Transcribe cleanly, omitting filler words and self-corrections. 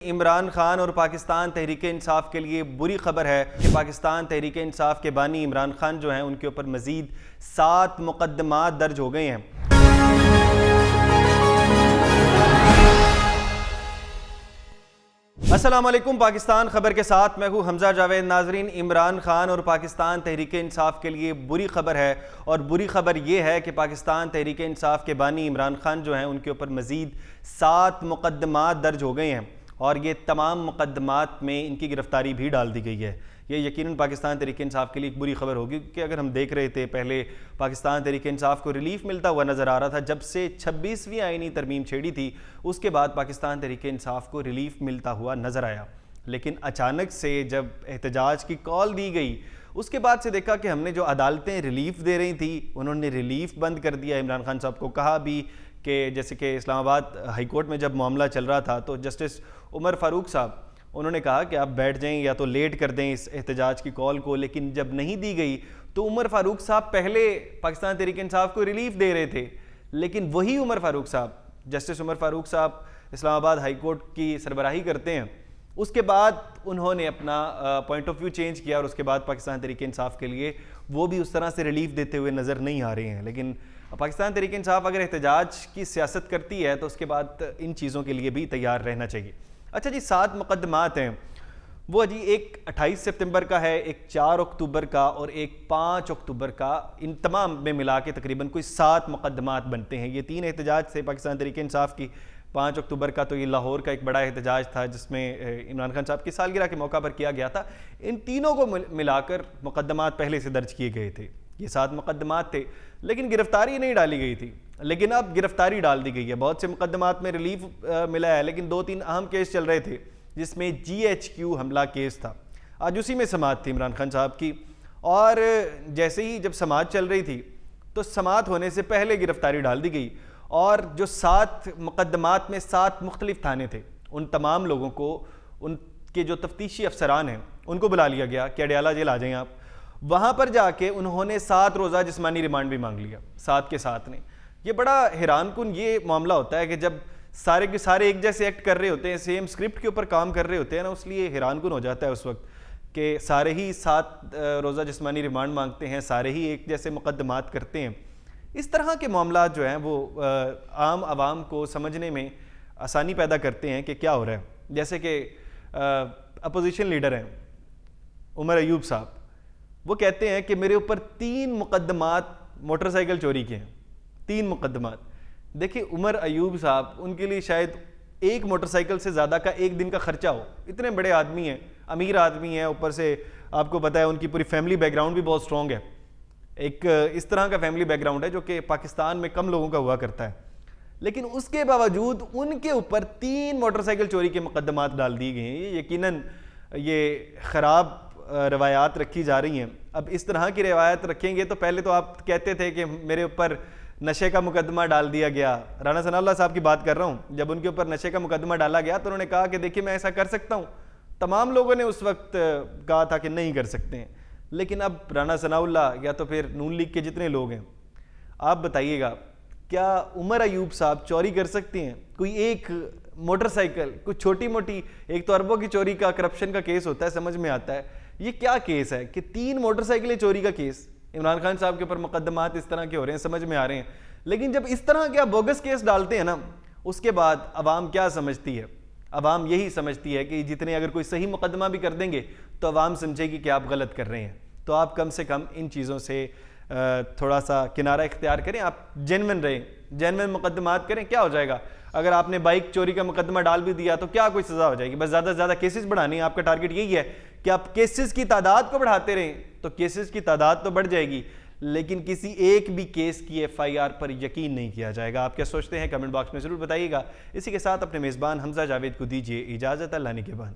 عمران خان اور پاکستان تحریک انصاف کے لیے بری خبر ہے کہ پاکستان تحریک انصاف کے بانی عمران خان جو ہیں ان کے اوپر مزید 7 مقدمات درج ہو گئے ہیں۔ السلام علیکم، پاکستان خبر کے ساتھ میں ہوں حمزہ جاوید۔ ناظرین، عمران خان اور پاکستان تحریک انصاف کے لیے بری خبر ہے، اور بری خبر یہ ہے کہ پاکستان تحریک انصاف کے بانی عمران خان جو ہیں ان کے اوپر مزید 7 مقدمات درج ہو گئے ہیں، اور یہ تمام مقدمات میں ان کی گرفتاری بھی ڈال دی گئی ہے۔ یہ یقیناً پاکستان تحریک انصاف کے لیے ایک بری خبر ہوگی، کہ اگر ہم دیکھ رہے تھے پہلے پاکستان تحریک انصاف کو ریلیف ملتا ہوا نظر آ رہا تھا جب سے 26ویں آئینی ترمیم چھیڑی تھی، اس کے بعد پاکستان تحریک انصاف کو ریلیف ملتا ہوا نظر آیا، لیکن اچانک سے جب احتجاج کی کال دی گئی اس کے بعد سے دیکھا کہ ہم نے جو عدالتیں ریلیف دے رہی تھی انہوں نے ریلیف بند کر دیا۔ عمران خان صاحب کو کہا بھی کہ جیسے کہ اسلام آباد ہائی کورٹ میں جب معاملہ چل رہا تھا تو جسٹس عمر فاروق صاحب انہوں نے کہا کہ آپ بیٹھ جائیں یا تو لیٹ کر دیں اس احتجاج کی کال کو، لیکن جب نہیں دی گئی تو عمر فاروق صاحب پہلے پاکستان تحریک انصاف کو ریلیف دے رہے تھے، لیکن وہی عمر فاروق صاحب، جسٹس عمر فاروق صاحب اسلام آباد ہائی کورٹ کی سربراہی کرتے ہیں، اس کے بعد انہوں نے اپنا پوائنٹ آف ویو چینج کیا، اور اس کے بعد پاکستان تحریک انصاف کے لیے وہ بھی اس طرح سے ریلیف دیتے ہوئے نظر نہیں آ رہے ہیں۔ لیکن پاکستان تحریک انصاف اگر احتجاج کی سیاست کرتی ہے تو اس کے بعد ان چیزوں کے لیے بھی تیار رہنا چاہیے۔ اچھا جی، 7 مقدمات ہیں، وہ جی ایک 28 سپتمبر کا ہے، ایک 4 اکتوبر کا اور ایک 5 اکتوبر کا، ان تمام میں ملا کے تقریباً کوئی 7 مقدمات بنتے ہیں۔ یہ 3 احتجاج تھے پاکستان تحریک انصاف کی۔ 5 اکتوبر کا تو یہ لاہور کا ایک بڑا احتجاج تھا جس میں عمران خان صاحب کی سالگرہ کے موقع پر کیا گیا تھا۔ ان تینوں کو ملا کر مقدمات پہلے سے درج کیے گئے تھے، یہ 7 مقدمات تھے، لیکن گرفتاری نہیں ڈالی گئی تھی، لیکن اب گرفتاری ڈال دی گئی ہے۔ بہت سے مقدمات میں ریلیف ملا ہے، لیکن 2-3 اہم کیس چل رہے تھے جس میں GHQ حملہ کیس تھا، آج اسی میں سماعت تھی عمران خان صاحب کی، اور جیسے ہی جب سماعت چل رہی تھی تو سماعت ہونے سے پہلے گرفتاری ڈال دی گئی، اور جو 7 مقدمات میں 7 مختلف تھانے تھے ان تمام لوگوں کو، ان کے جو تفتیشی افسران ہیں ان کو بلا لیا گیا کہ اڈیالہ جیل آ جائیں آپ۔ وہاں پر جا کے انہوں نے 7 روزہ جسمانی ریمانڈ بھی مانگ لیا 7 کے 7 نے۔ یہ بڑا حیران کن یہ معاملہ ہوتا ہے کہ جب سارے کے سارے ایک جیسے ایکٹ کر رہے ہوتے ہیں، سیم اسکرپٹ کے اوپر کام کر رہے ہوتے ہیں نا، اس لیے حیران کن ہو جاتا ہے اس وقت کہ سارے ہی 7 روزہ جسمانی ریمانڈ مانگتے ہیں، سارے ہی ایک جیسے مقدمات کرتے ہیں۔ اس طرح کے معاملات جو ہیں وہ عام عوام کو سمجھنے میں آسانی پیدا کرتے ہیں کہ کیا ہو رہا ہے۔ جیسے کہ اپوزیشن لیڈر ہیں عمر ایوب صاحب، وہ کہتے ہیں کہ میرے اوپر 3 مقدمات موٹر سائیکل چوری کے ہیں، 3 مقدمات۔ دیکھیں عمر ایوب صاحب، ان کے لیے شاید ایک موٹر سائیکل سے زیادہ کا ایک دن کا خرچہ ہو، اتنے بڑے آدمی ہیں، امیر آدمی ہیں، اوپر سے آپ کو پتہ ہے ان کی پوری فیملی بیک گراؤنڈ بھی بہت سٹرونگ ہے، ایک اس طرح کا فیملی بیک گراؤنڈ ہے جو کہ پاکستان میں کم لوگوں کا ہوا کرتا ہے، لیکن اس کے باوجود ان کے اوپر 3 موٹر سائیکل چوری کے مقدمات ڈال دیے گئے ہیں۔ یہ یقیناً یہ خراب روایات رکھی جا رہی ہیں۔ اب اس طرح کی روایت رکھیں گے تو پہلے تو آپ کہتے تھے کہ میرے اوپر نشے کا مقدمہ ڈال دیا گیا، رانا ثناء اللہ صاحب کی بات کر رہا ہوں، جب ان کے اوپر نشے کا مقدمہ ڈالا گیا تو انہوں نے کہا کہ دیکھیے میں ایسا کر سکتا ہوں، تمام لوگوں نے اس وقت کہا تھا کہ نہیں کر سکتے ہیں، لیکن اب رانا ثناء اللہ یا تو پھر نون لیگ کے جتنے لوگ ہیں، آپ بتائیے گا کیا عمر ایوب صاحب چوری کر سکتے ہیں؟ کوئی ایک موٹر سائیکل، کوئی چھوٹی موٹی، ایک تو اربوں کی چوری کا کرپشن کا کیس ہوتا ہے، سمجھ میں آتا ہے، یہ کیا کیس ہے کہ 3 موٹر سائیکلیں چوری کا کیس؟ عمران خان صاحب کے اوپر مقدمات اس طرح کے ہو رہے ہیں، سمجھ میں آ رہے ہیں، لیکن جب اس طرح کے بوگس کیس ڈالتے ہیں نا، اس کے بعد عوام کیا سمجھتی ہے؟ عوام یہی سمجھتی ہے کہ جتنے اگر کوئی صحیح مقدمہ بھی کر دیں گے تو عوام سمجھے گی کہ آپ غلط کر رہے ہیں۔ تو آپ کم سے کم ان چیزوں سے تھوڑا سا کنارہ اختیار کریں، آپ جینوین رہیں، جینوین مقدمات کریں، کیا ہو جائے گا؟ اگر آپ نے بائک چوری کا مقدمہ ڈال بھی دیا تو کیا کوئی سزا ہو جائے گی؟ بس زیادہ سے زیادہ کیسز بڑھانی ہے، آپ کا ٹارگٹ یہی ہے کہ آپ کیسز کی تعداد کو بڑھاتے رہیں تو کیسز کی تعداد تو بڑھ جائے گی، لیکن کسی ایک بھی کیس کی FIR پر یقین نہیں کیا جائے گا۔ آپ کیا سوچتے ہیں کمنٹ باکس میں ضرور بتائیے گا۔ اسی کے ساتھ اپنے میزبان حمزہ جاوید کو دیجیے اجازت، اللہ نگہبان۔